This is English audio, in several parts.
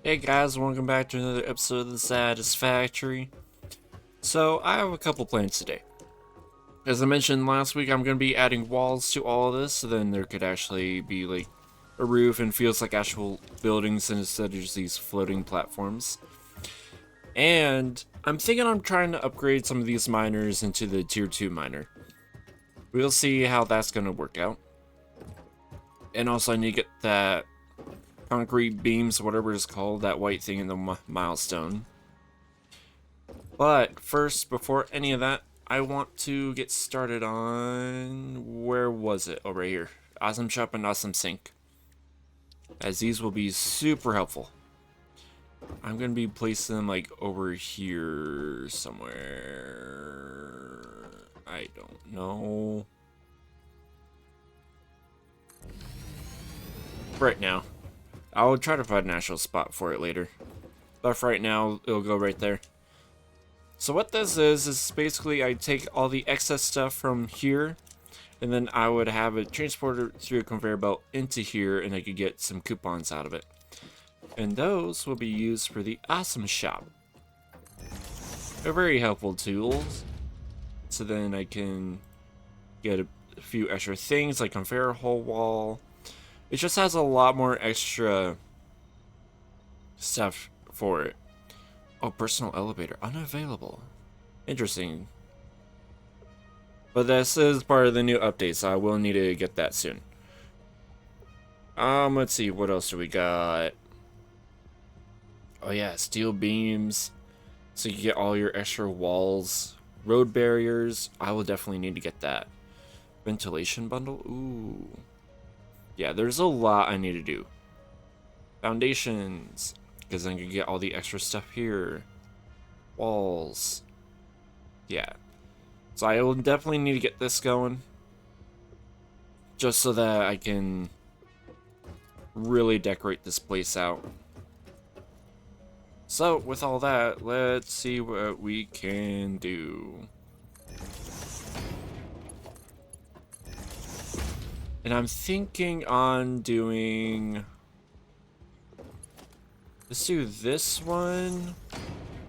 Hey guys, welcome back to another episode of the Satisfactory. So, I have a couple plans today. As I mentioned last week, I'm going to be adding walls to all of this, so then there could actually be like a roof and feels like actual buildings instead of just these floating platforms. And I'm thinking I'm trying to upgrade some of these miners into the tier 2 miner. We'll see how that's going to work out. And also I need to get that concrete beams, whatever it's called, that white thing in the milestone. But first, before any of that, I want to get started on, where was it? Oh, right here. Awesome Shop and Awesome Sink, as these will be super helpful. I'm going to be placing them like over here somewhere. I don't know. Right now. I'll try to find an actual spot for it later. But for right now, it'll go right there. So what this is basically I take all the excess stuff from here, and then I would have it transported through a conveyor belt into here, and I could get some coupons out of it. And those will be used for the Awesome Shop. They're very helpful tools. So then I can get a few extra things like conveyor hole wall. It just has a lot more extra stuff for it. Oh, personal elevator unavailable. Interesting. But this is part of the new update, so I will need to get that soon. Let's see, what else do we got? Oh yeah, steel beams. So you get all your extra walls. Road barriers. I will definitely need to get that. Ventilation bundle. Ooh. Yeah, there's a lot I need to do. Foundations. Because then you get all the extra stuff here. Walls. Yeah. So I will definitely need to get this going. Just so that I can really decorate this place out. So, with all that, let's see what we can do. And I'm thinking on doing... Let's do this one.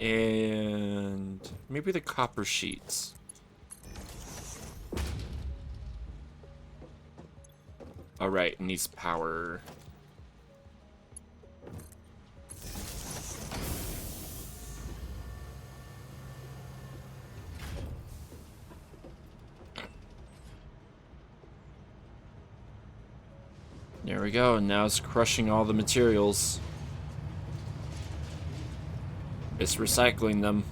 And maybe the copper sheets. Alright, it needs power. There we go, and now it's crushing all the materials. It's recycling them.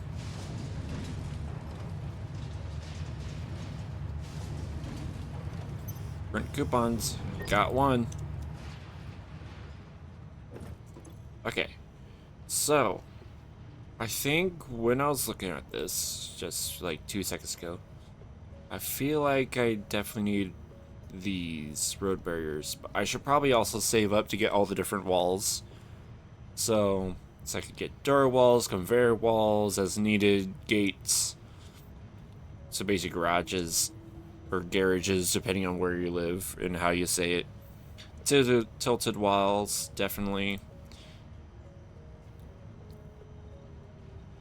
Print coupons. Got one. Okay. So, I think when I was looking at this, just like 2 seconds ago, I feel like I definitely need these road barriers, but I should probably also save up to get all the different walls. So I could get door walls, conveyor walls as needed, gates. So basic garages or garages, depending on where you live and how you say it. Tilted walls, definitely.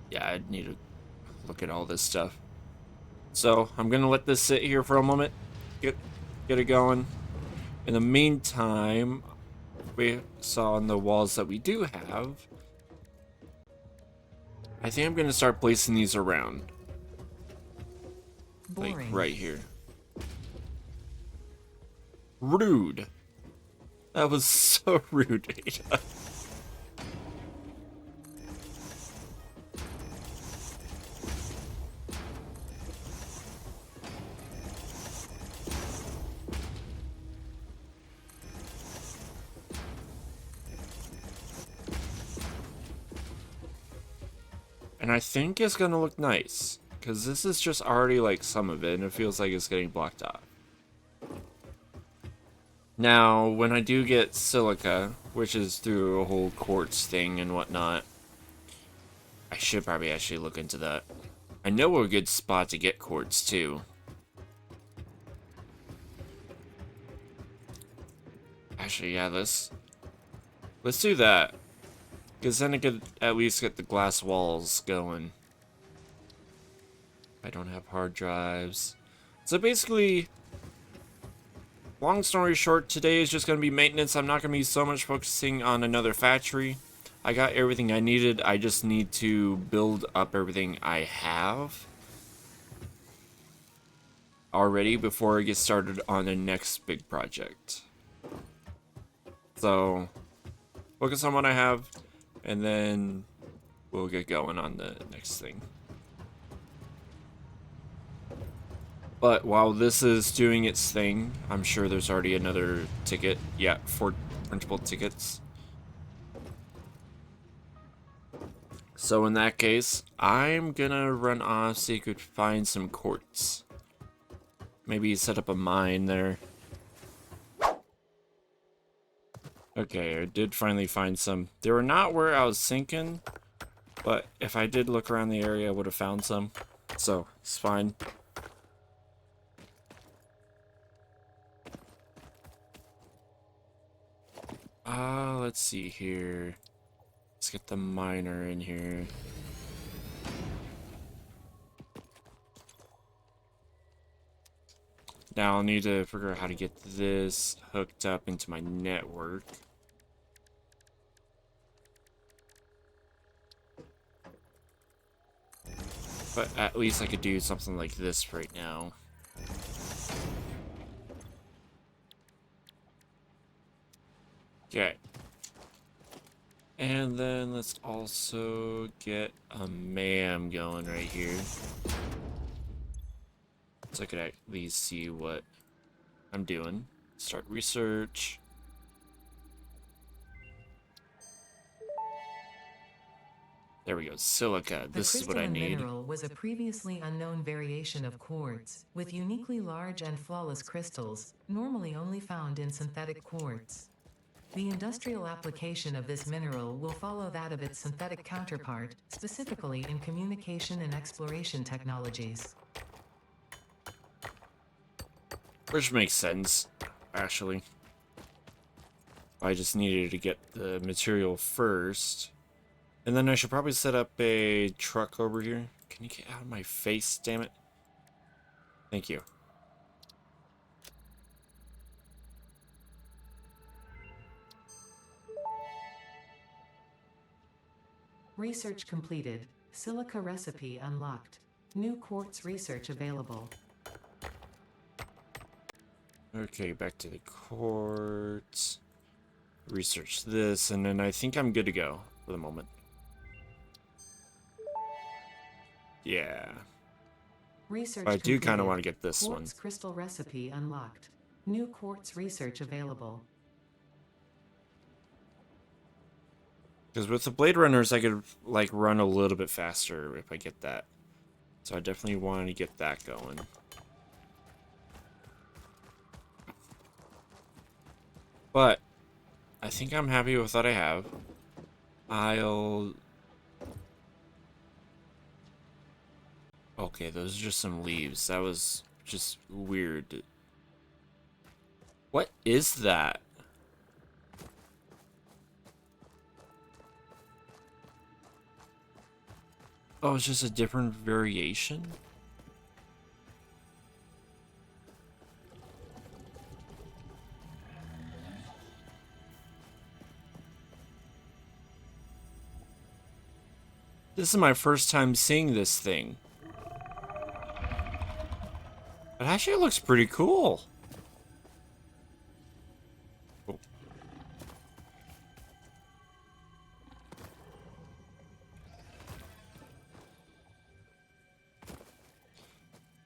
Yeah, I need to look at all this stuff. So I'm gonna let this sit here for a moment. Get it going. In the meantime, we saw on the walls that we do have. I think I'm gonna start placing these around. Boring. Like right here. Rude. That was so rude, Ada. And I think it's gonna look nice, because this is just already like some of it, and it feels like it's getting blocked off. Now, when I do get silica, which is through a whole quartz thing and whatnot, I should probably actually look into that. I know a good spot to get quartz too. Actually, yeah, let's do that. Because then I could at least get the glass walls going. I don't have hard drives. So basically, long story short, today is just going to be maintenance. I'm not going to be so much focusing on another factory. I got everything I needed. I just need to build up everything I have already before I get started on the next big project. So, focus on what I have, and then we'll get going on the next thing. But while this is doing its thing, I'm sure there's already another ticket. Yeah, 4 printable tickets. So in that case, I'm gonna run off so you could find some quartz. Maybe set up a mine there. Okay, I did finally find some. They were not where I was thinking, but if I did look around the area, I would have found some. So, it's fine. Let's see here. Let's get the miner in here. Now I'll need to figure out how to get this hooked up into my network. But at least I could do something like this right now. Okay. And then let's also get a MAM going right here. So I could at least see what I'm doing. Start research. There we go, silica. This is what I need. The crystalline mineral was a previously unknown variation of quartz, with uniquely large and flawless crystals, normally only found in synthetic quartz. The industrial application of this mineral will follow that of its synthetic counterpart, specifically in communication and exploration technologies. Which makes sense, actually. I just needed to get the material first. And then I should probably set up a truck over here. Can you get out of my face, damn it? Thank you. Research completed. Silica recipe unlocked. New quartz research available. Okay, back to the quartz. Research this, and then I think I'm good to go for the moment. Yeah. Research I do kind of completed. want to get this one. Quartz crystal recipe unlocked. New quartz research available. Because with the Blade Runners, I could, like, run a little bit faster if I get that. So I definitely want to get that going. But I think I'm happy with what I have. Okay, those are just some leaves. That was just weird. What is that? Oh, it's just a different variation? This is my first time seeing this thing. It actually looks pretty cool. Oh.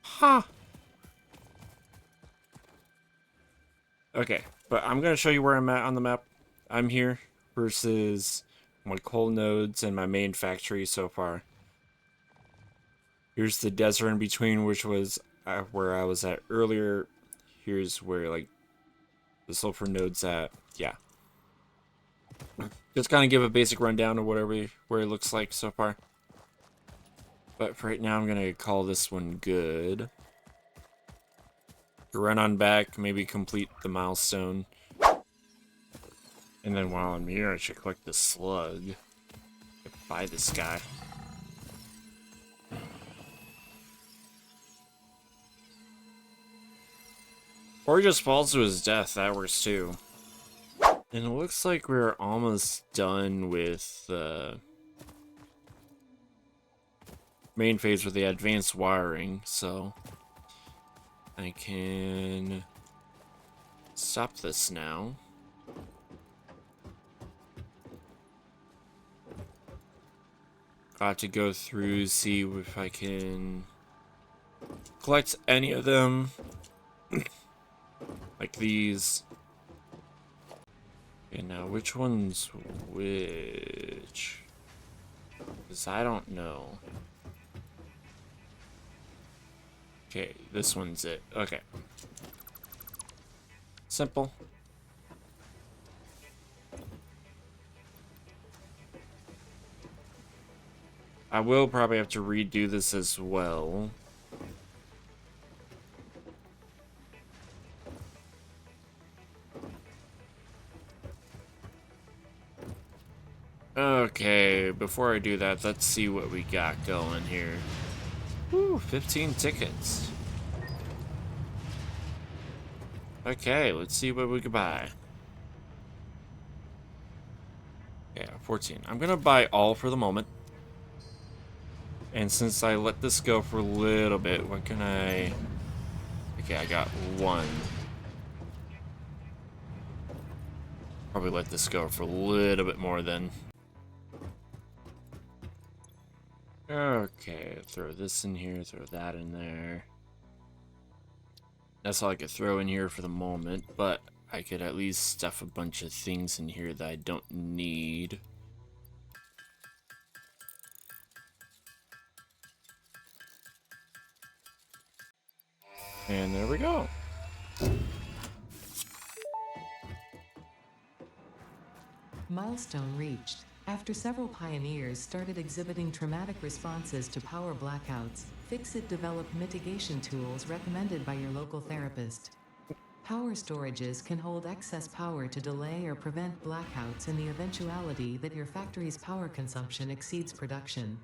Huh. Okay, but I'm gonna show you where I'm at on the map. I'm here versus my coal nodes and my main factory so far. Here's the desert in between, which was where I was at earlier. Here's where, like, the sulfur node's at. Yeah. Just kind of give a basic rundown of where it looks like so far. But for right now, I'm gonna call this one good. Run on back, maybe complete the milestone. And then while I'm here, I should collect the slug. Buy this guy. Or he just falls to his death, that works too. And it looks like we're almost done with the main phase with the advanced wiring, so I can stop this now. Got to go through, see if I can collect any of them. Like these. Okay, now which one's which? Because I don't know. Okay, this one's it. Okay. Simple. I will probably have to redo this as well. Okay, before I do that, let's see what we got going here. Woo, 15 tickets. Okay, let's see what we can buy. Yeah, 14. I'm gonna buy all for the moment. And since I let this go for a little bit, what can I... Okay, I got one. Probably let this go for a little bit more then. Okay, throw this in here, throw that in there. That's all I could throw in here for the moment, but I could at least stuff a bunch of things in here that I don't need. And there we go. Milestone reached. After several pioneers started exhibiting traumatic responses to power blackouts, Fixit developed mitigation tools recommended by your local therapist. Power storages can hold excess power to delay or prevent blackouts in the eventuality that your factory's power consumption exceeds production.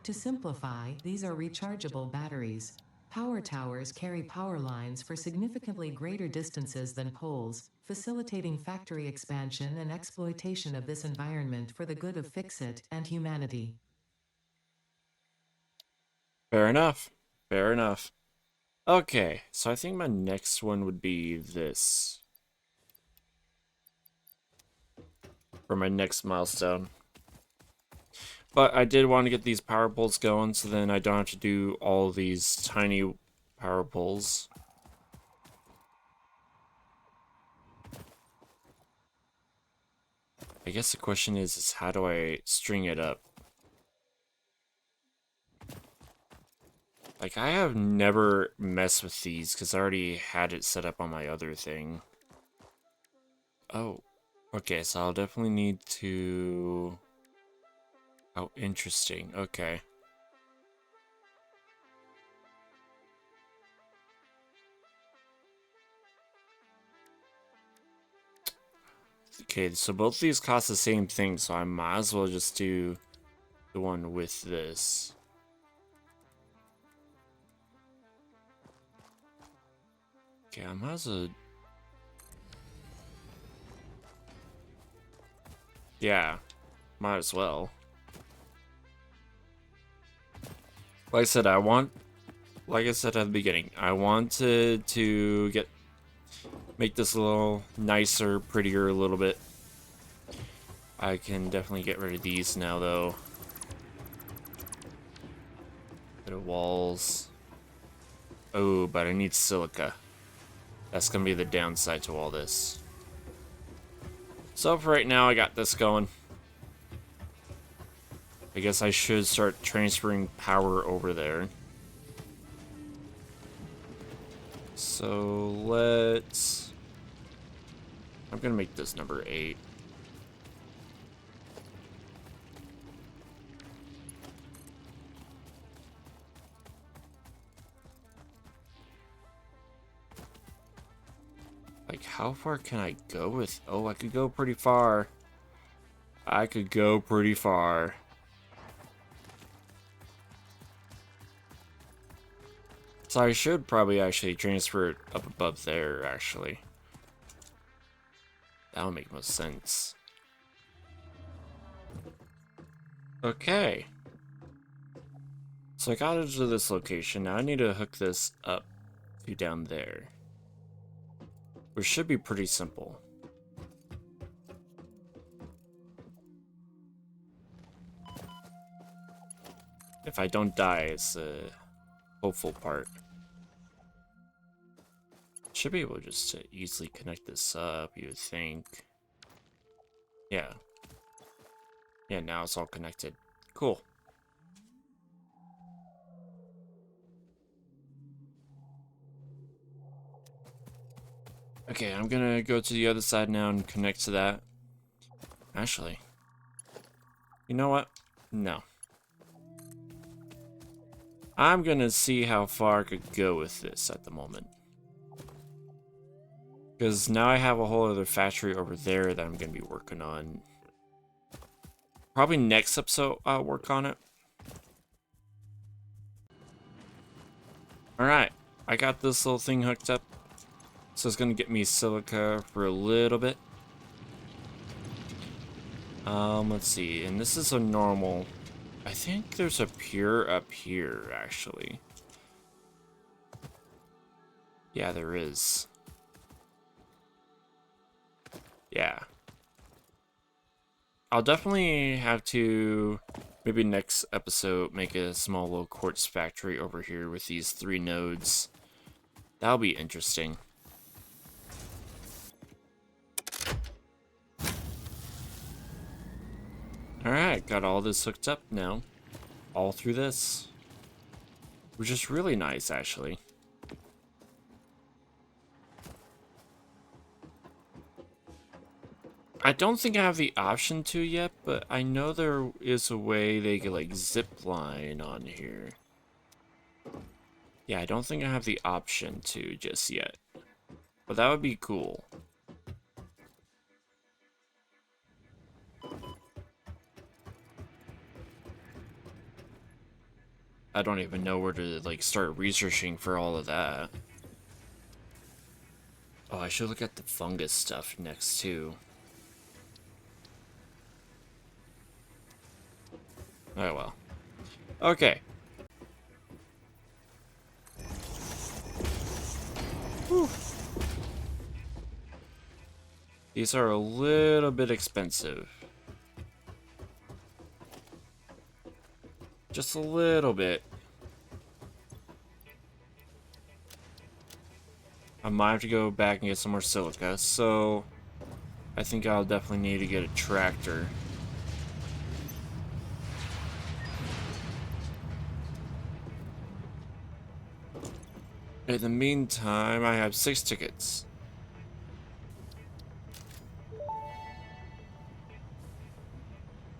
To simplify, these are rechargeable batteries. Power towers carry power lines for significantly greater distances than poles, facilitating factory expansion and exploitation of this environment for the good of Fixit and humanity. Fair enough. Fair enough. Okay, so I think my next one would be this. For my next milestone. But I did want to get these power poles going, so then I don't have to do all these tiny power poles. I guess the question is how do I string it up? Like, I have never messed with these, because I already had it set up on my other thing. Oh, okay, so I'll definitely need to... Oh, interesting, okay. Okay, so both these cost the same thing, so I might as well just do the one with this. Okay, I might as well... Yeah, might as well. Like I said, like I said at the beginning, I wanted to make this a little nicer, prettier a little bit. I can definitely get rid of these now, though. Bit of walls. Oh, but I need silica. That's gonna be the downside to all this. So for right now, I got this going. I guess I should start transferring power over there. So let's... I'm gonna make this number 8. Like, how far can I go with... Oh, I could go pretty far. I could go pretty far. So I should probably actually transfer it up above there, actually. That would make most sense. Okay. So I got into this location. Now I need to hook this up to down there, which should be pretty simple. If I don't die, it's the hopeful part. Should be able just to easily connect this up, you would think. Yeah. Yeah, now it's all connected. Cool. Okay, I'm gonna go to the other side now and connect to that. Actually, you know what? No. I'm gonna see how far I could go with this at the moment. Because now I have a whole other factory over there that I'm gonna be working on. Probably next episode I'll work on it. Alright, I got this little thing hooked up. So it's gonna get me silica for a little bit. Let's see, and this is a normal. I think there's a pure up here, actually. Yeah, there is. Yeah. I'll definitely have to, maybe next episode, make a small little quartz factory over here with these 3 nodes. That'll be interesting. Alright, got all this hooked up now. All through this. Which is really nice, actually. I don't think I have the option to yet, but I know there is a way they could, like, zip line on here. Yeah, I don't think I have the option to just yet. But that would be cool. I don't even know where to, like, start researching for all of that. Oh, I should look at the fungus stuff next, too. Oh, well. Okay. Whew. These are a little bit expensive. Just a little bit. I might have to go back and get some more silica, so I think I'll definitely need to get a tractor. In the meantime, I have 6 tickets.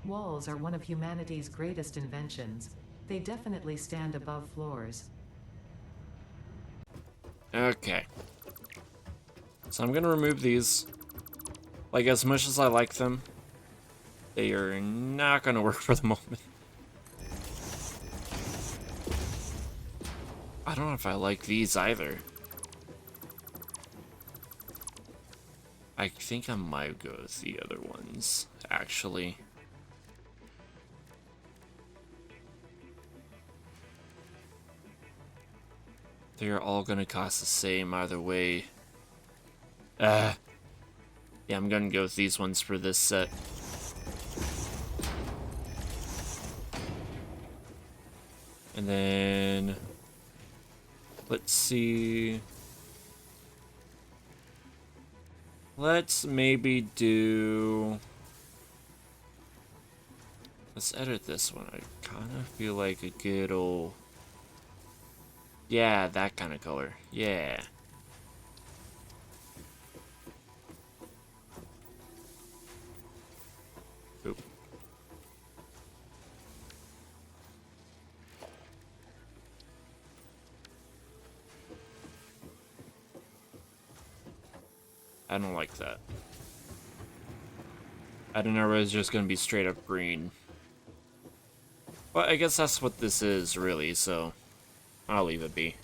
Walls are one of humanity's greatest inventions. They definitely stand above floors. Okay. So I'm gonna remove these. Like, as much as I like them, they are not gonna work for the moment. I don't know if I like these either. I think I might go with the other ones, actually. They're all gonna cost the same either way. Yeah, I'm gonna go with these ones for this set. And then let's see. Let's maybe do. Let's edit this one. I kind of feel like a good old. Yeah, that kind of color. Yeah. Oop. I don't like that. I didn't know it was just gonna be straight up green. But I guess that's what this is, really, so I'll leave it be.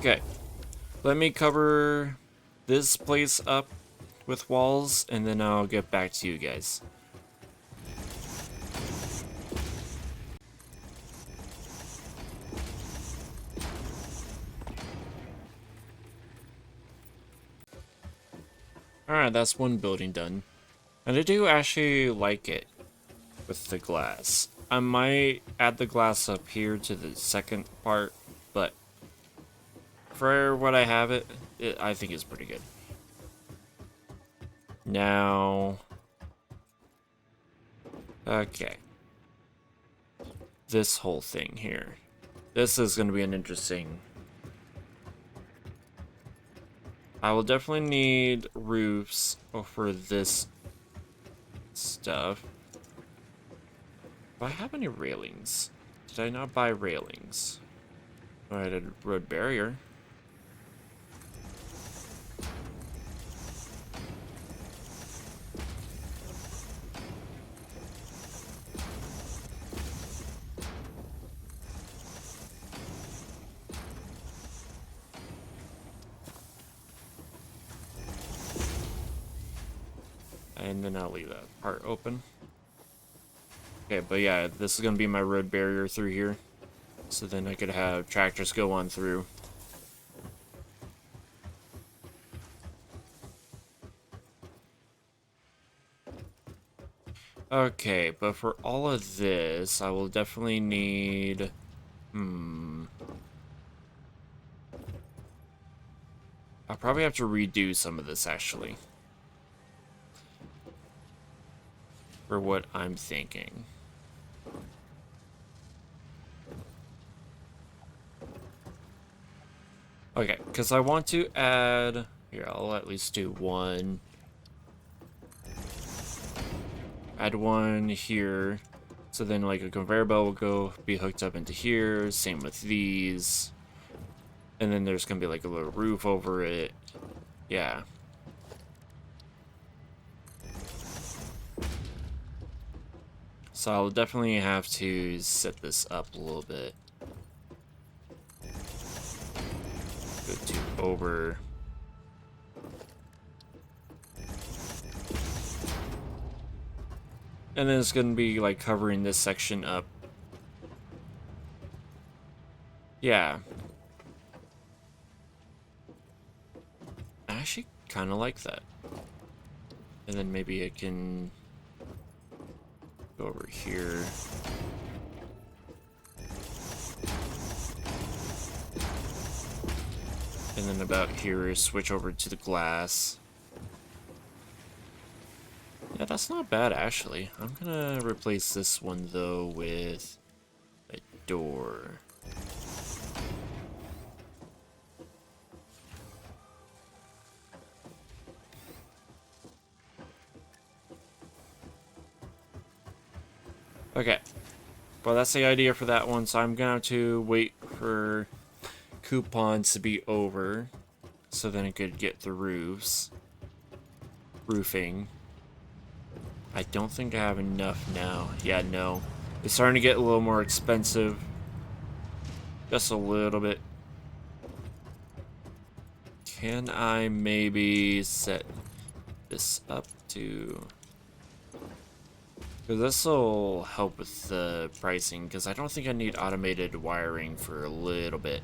Okay, let me cover this place up with walls, and then I'll get back to you guys. Alright, that's one building done. And I do actually like it with the glass. I might add the glass up here to the second part, but for what I have I think it's pretty good. Now, okay. This whole thing here. This is going to be an interesting... I will definitely need roofs for this stuff. Do I have any railings? Did I not buy railings? Oh, I had a road barrier. And then I'll leave that part open. Okay, but yeah, this is going to be my road barrier through here. So then I could have tractors go on through. Okay, but for all of this, I will definitely need... I'll probably have to redo some of this, actually. For what I'm thinking. Okay, because I want to add... Here, I'll at least do one. Add one here. So then, like, a conveyor belt will be hooked up into here. Same with these. And then there's going to be, like, a little roof over it. Yeah. So I'll definitely have to set this up a little bit. Go to over. And then it's going to be like covering this section up. Yeah. I actually kind of like that. And then maybe I can go over here. And then about here, switch over to the glass. Yeah, that's not bad, actually. I'm gonna replace this one, though, with a door. Okay. Well, that's the idea for that one, so I'm gonna have to wait for coupons to be over, so then I could get the roofing. I don't think I have enough now. Yeah, no. It's starting to get a little more expensive. Just a little bit. Can I maybe set this up to... Because this will help with the pricing, because I don't think I need automated wiring for a little bit.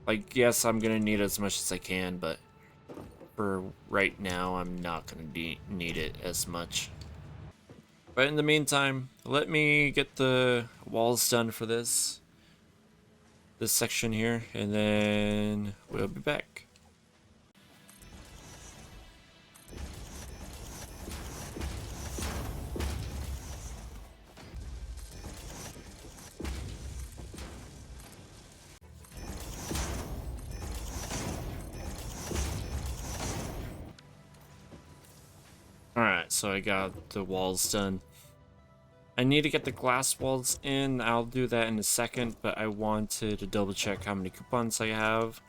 Like, yes, I'm going to need as much as I can, but for right now, I'm not going to need it as much. But in the meantime, let me get the walls done for this section here, and then we'll be back. Alright, so I got the walls done. I need to get the glass walls in. I'll do that in a second, but I wanted to double check how many coupons I have.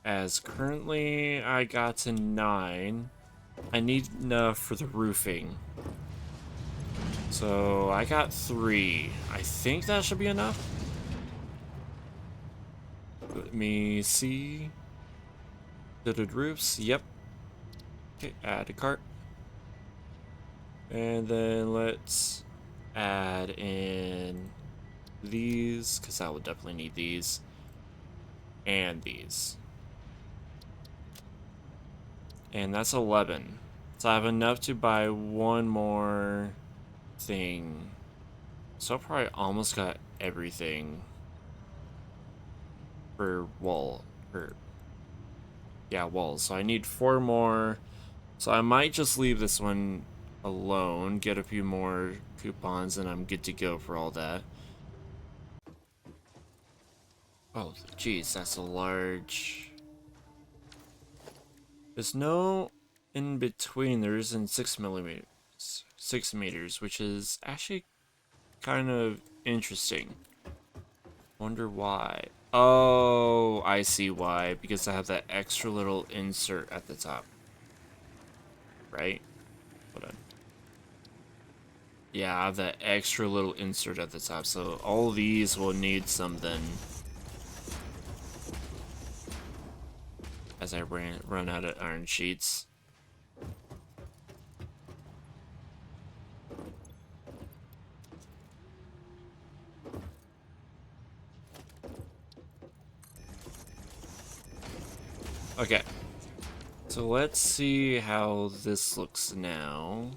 As currently, I got to 9. I need enough for the roofing. So I got 3. I think that should be enough. Let me see. Fitted roofs, yep. Okay, add a cart. And then let's add in these, because I will definitely need these. And these. And that's 11. So I have enough to buy one more thing. So I probably almost got everything for wall. Yeah, walls. So I need 4 more. So I might just leave this one alone, get a few more coupons, and I'm good to go for all that. Oh, geez, that's a large... There's no in between. There isn't 6 millimeters. 6 meters, which is actually kind of interesting. Wonder why. Oh, I see why. Because I have that extra little insert at the top. Right? Hold on. Yeah, I have that extra little insert at the top, so all these will need something as I run out of iron sheets. Okay, so let's see how this looks now.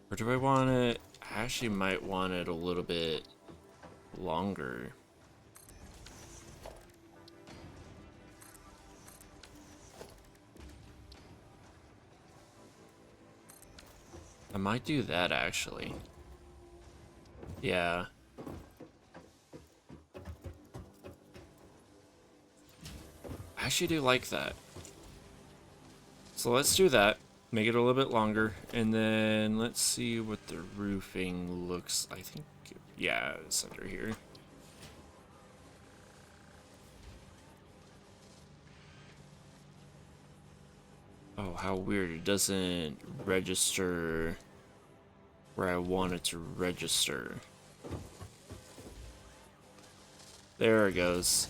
Or do I want it? I actually might want it a little bit longer. I might do that actually. Yeah. I actually do like that. So let's do that. Make it a little bit longer. And then let's see what the roofing looks. I think, yeah, it's under here. Oh, how weird. It doesn't register where I want it to register. There it goes.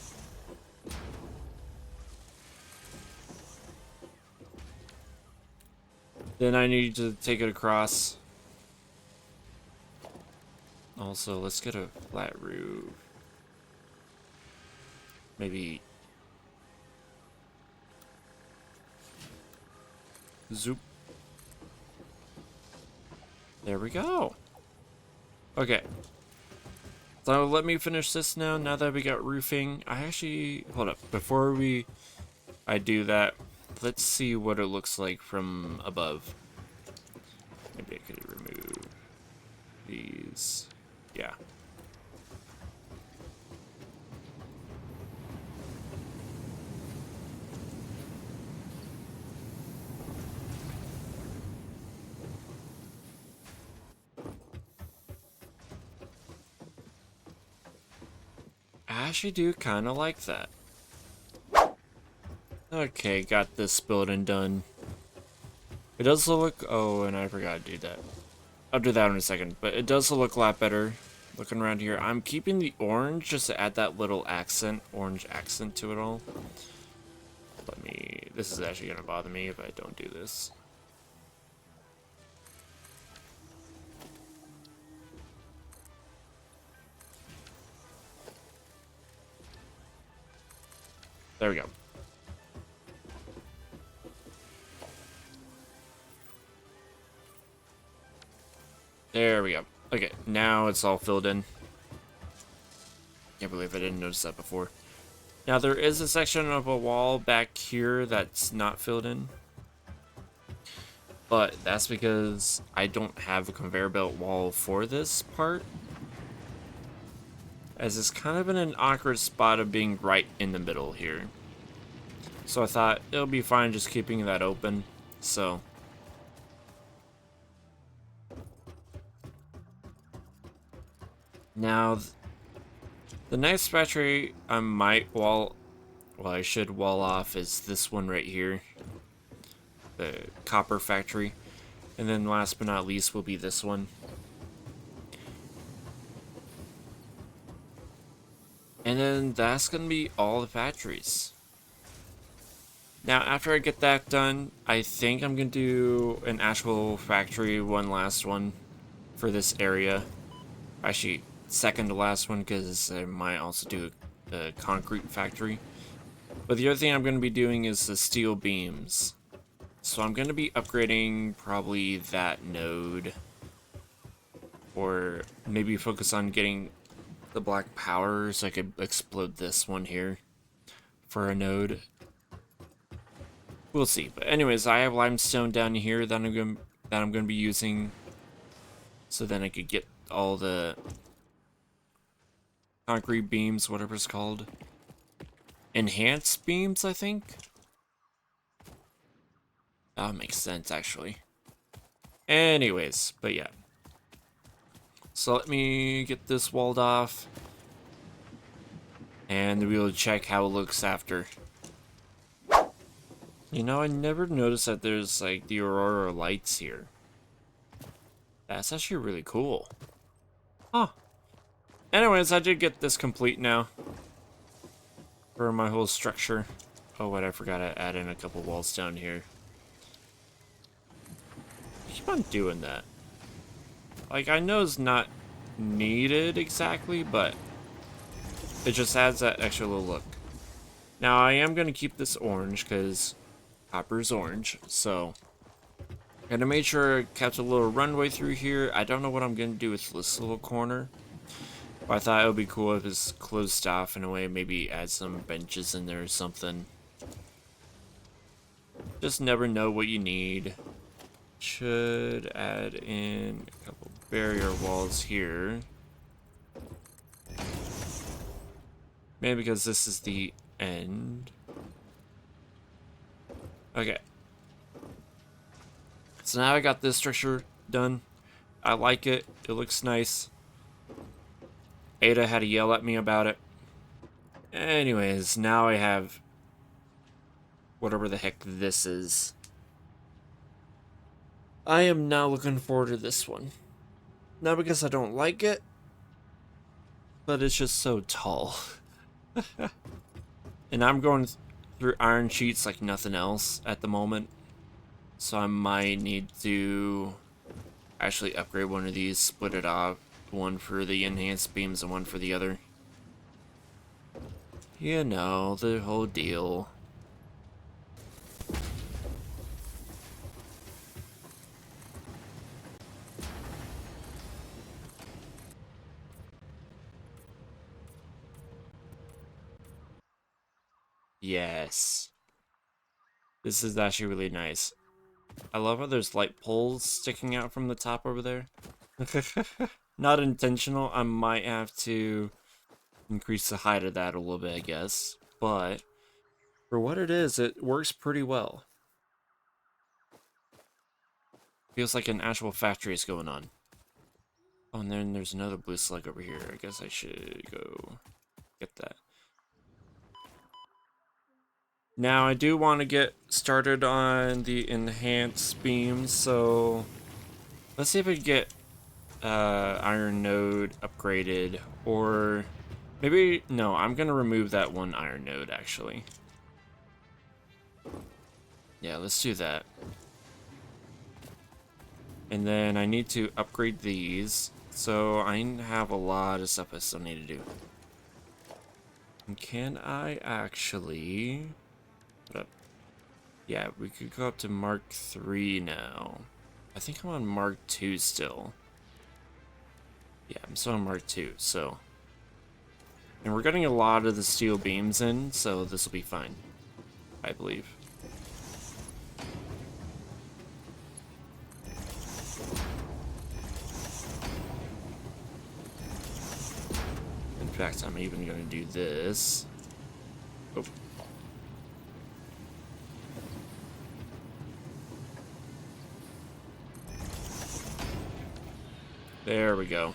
Then I need to take it across. Also, let's get a flat roof. Maybe... Zoop. There we go. Okay. So let me finish this now that we got roofing. I actually... Hold up. Before I do that, let's see what it looks like from above. Maybe I could remove these. Yeah. I actually do kind of like that. Okay, got this building done. It does look... Oh, and I forgot to do that. I'll do that in a second, but it does look a lot better. Looking around here, I'm keeping the orange just to add that little accent, orange accent to it all. Let me... This is actually going to bother me if I don't do this. There we go. There we go. Okay, now it's all filled in. Can't believe I didn't notice that before. Now there is a section of a wall back here that's not filled in. But that's because I don't have a conveyor belt wall for this part. As it's kind of in an awkward spot of being right in the middle here. So I thought it'll be fine just keeping that open. So... Now, the next factory I might I should wall off is this one right here. The copper factory. And then last but not least will be this one. And then that's gonna be all the factories. Now, after I get that done, I think I'm gonna do an actual factory, one last one for this area. Actually, second to last one, because I might also do a concrete factory. But the other thing I'm gonna be doing is the steel beams. So I'm gonna be upgrading probably that node. Or maybe focus on getting the black power so I could explode this one here for a node. We'll see. But anyways, I have limestone down here that I'm gonna be using, so then I could get all the concrete beams, whatever it's called. Enhanced beams, I think. That makes sense, actually. Anyways, but yeah. So let me get this walled off, and we'll check how it looks after. You know, I never noticed that there's like the aurora lights here. That's actually really cool. Huh. Anyways, I did get this complete now for my whole structure. Oh, what, I forgot to add in a couple walls down here. Keep on doing that. Like, I know it's not needed exactly, but it just adds that extra little look. Now, I am going to keep this orange because copper's orange, so I'm going to make sure I kept a little runway through here. I don't know what I'm going to do with this little corner, but I thought it would be cool if it's closed off in a way, maybe add some benches in there or something. Just never know what you need. Should add in a couple barrier walls here. Maybe because this is the end. Okay. So now I got this structure done. I like it. It looks nice. Ada had to yell at me about it. Anyways, now I have whatever the heck this is. I am now looking forward to this one. Not because I don't like it, but it's just so tall. And I'm going through iron sheets like nothing else at the moment. So I might need to actually upgrade one of these, split it off. One for the enhanced beams and one for the other. You know, the whole deal. Yes. This is actually really nice. I love how there's light poles sticking out from the top over there. Not intentional. I might have to increase the height of that a little bit, I guess. But for what it is, it works pretty well. Feels like an actual factory is going on. Oh, and then there's another blue slug over here. I guess I should go get that. Now, I do want to get started on the enhanced beams, so let's see if we can get iron node upgraded, or maybe, no, I'm going to remove that one iron node, actually. Yeah, let's do that. And then I need to upgrade these, so I have a lot of stuff I still need to do. And can I actually... Yeah, we could go up to Mark 3 now. I think I'm on Mark 2 still. Yeah, I'm still on Mark 2, so... And we're getting a lot of the steel beams in, so this will be fine, I believe. In fact, I'm even going to do this. Oh. There we go.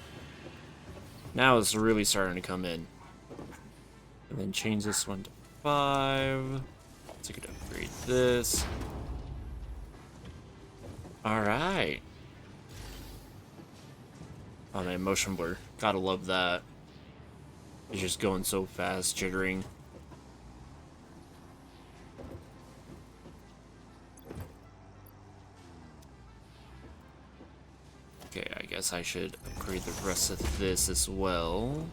Now it's really starting to come in. And then change this one to 5. So I could upgrade this. Alright. Oh man, motion blur. Gotta love that. It's just going so fast, jittering. Okay, I guess I should upgrade the rest of this as well.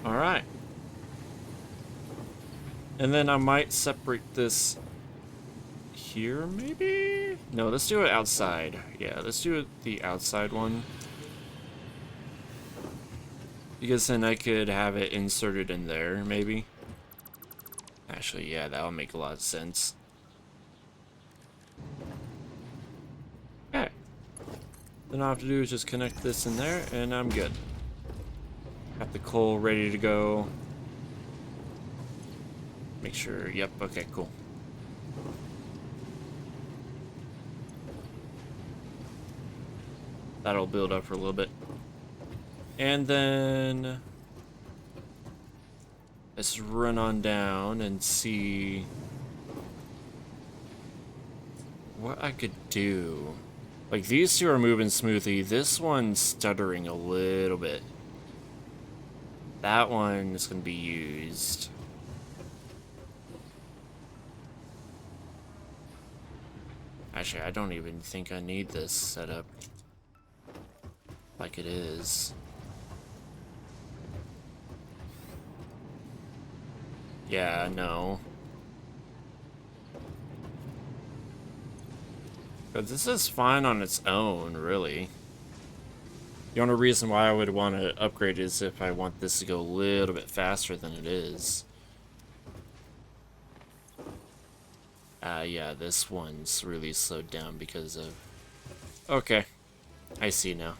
Alright. And then I might separate this here, maybe? No, let's do it outside. Yeah, let's do it the outside one. Because then I could have it inserted in there, maybe. Actually, yeah, that would make a lot of sense. Okay. Then all I have to do is just connect this in there, and I'm good. Got the coal ready to go. Make sure, yep, okay, cool. That'll build up for a little bit. And then let's run on down and see what I could do. Like, these two are moving smoothly. This one's stuttering a little bit. That one is going to be used. Actually, I don't even think I need this setup like it is. Yeah, no. But this is fine on its own, really. The only reason why I would want to upgrade is if I want this to go a little bit faster than it is. Yeah, this one's really slowed down because of... Okay, I see now.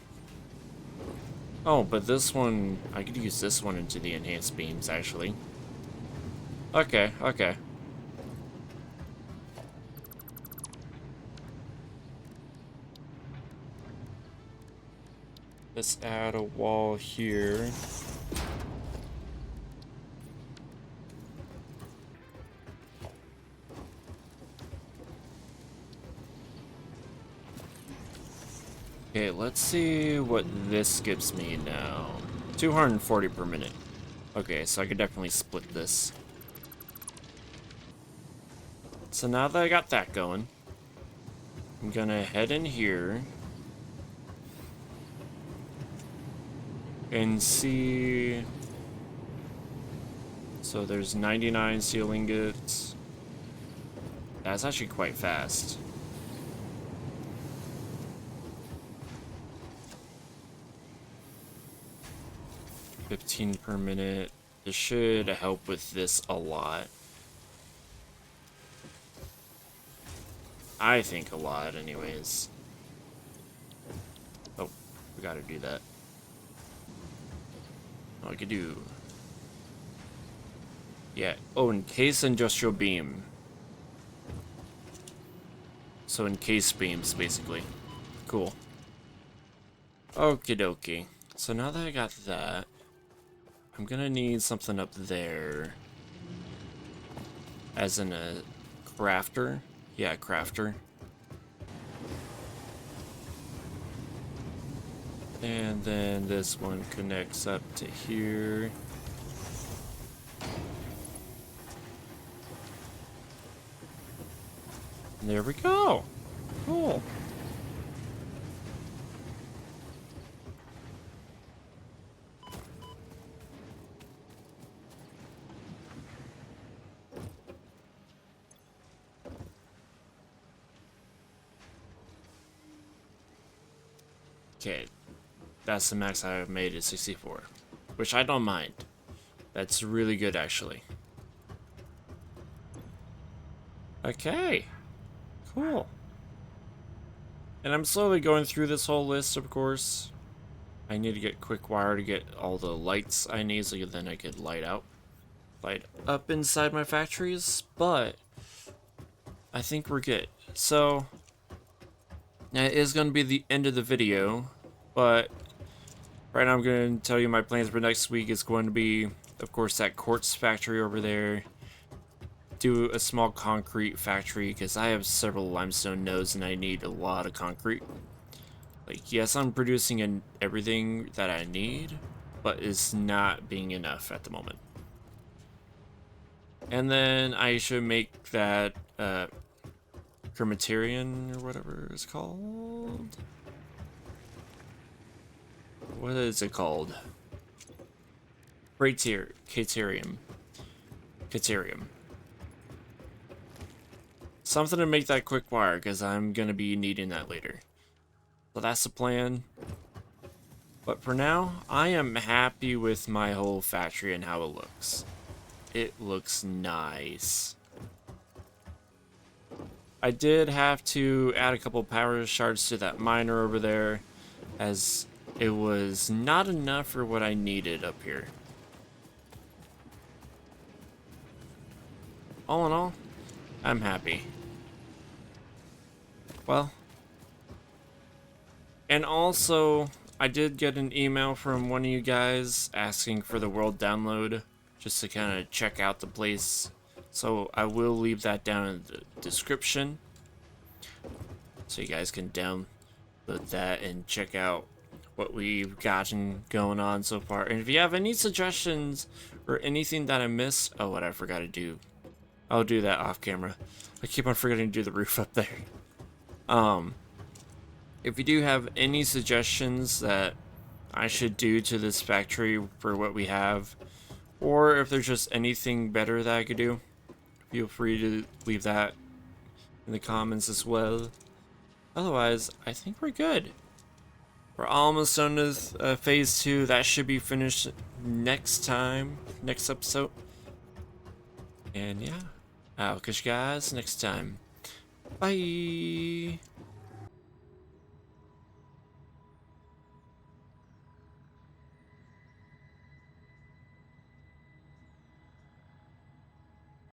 Oh, but this one, I could use this one into the enhanced beams, actually. Okay, okay. Let's add a wall here. Okay, let's see what this gives me now. 240 per minute. Okay, so I could definitely split this. So now that I got that going, I'm gonna head in here and see. So there's 99 steel ingots. That's actually quite fast. $15 per minute. This should help with this a lot. I think a lot, anyways. Oh, we gotta do that. Oh, I could do... Yeah. Oh, encase industrial beam. So encase beams, basically. Cool. Okie dokie. So now that I got that, I'm gonna need something up there. As in a crafter. Yeah, crafter. And then this one connects up to here. And there we go. Cool. Okay, that's the max I've made is 64, which I don't mind. That's really good, actually. Okay, cool. And I'm slowly going through this whole list, of course. I need to get quick wire to get all the lights I need, so then I could light up inside my factories, but I think we're good. So, it is going to be the end of the video, but Right now I'm going to tell you my plans for next week is going to be, of course, that quartz factory over there. Do a small concrete factory because I have several limestone nodes and I need a lot of concrete. Like, yes, I'm producing everything that I need, but it's not being enough at the moment. And then I should make that crematorium or whatever it's called. What is it called? Caterium. Something to make that quick wire, because I'm going to be needing that later. So that's the plan. But for now, I am happy with my whole factory and how it looks. It looks nice. I did have to add a couple power shards to that miner over there, as it was not enough for what I needed up here. All in all, I'm happy. Well, and also, I did get an email from one of you guys asking for the world download, just to kind of check out the place. So I will leave that down in the description, so you guys can download that and check out what we've gotten going on so far. And if you have any suggestions or anything that I missed, oh, what I forgot to do, I'll do that off camera. I keep on forgetting to do the roof up there. If you do have any suggestions that I should do to this factory for what we have, or if there's just anything better that I could do, feel free to leave that in the comments as well. Otherwise, I think we're good. We're almost done with phase 2. That should be finished next episode. And yeah, I'll catch you guys next time. Bye.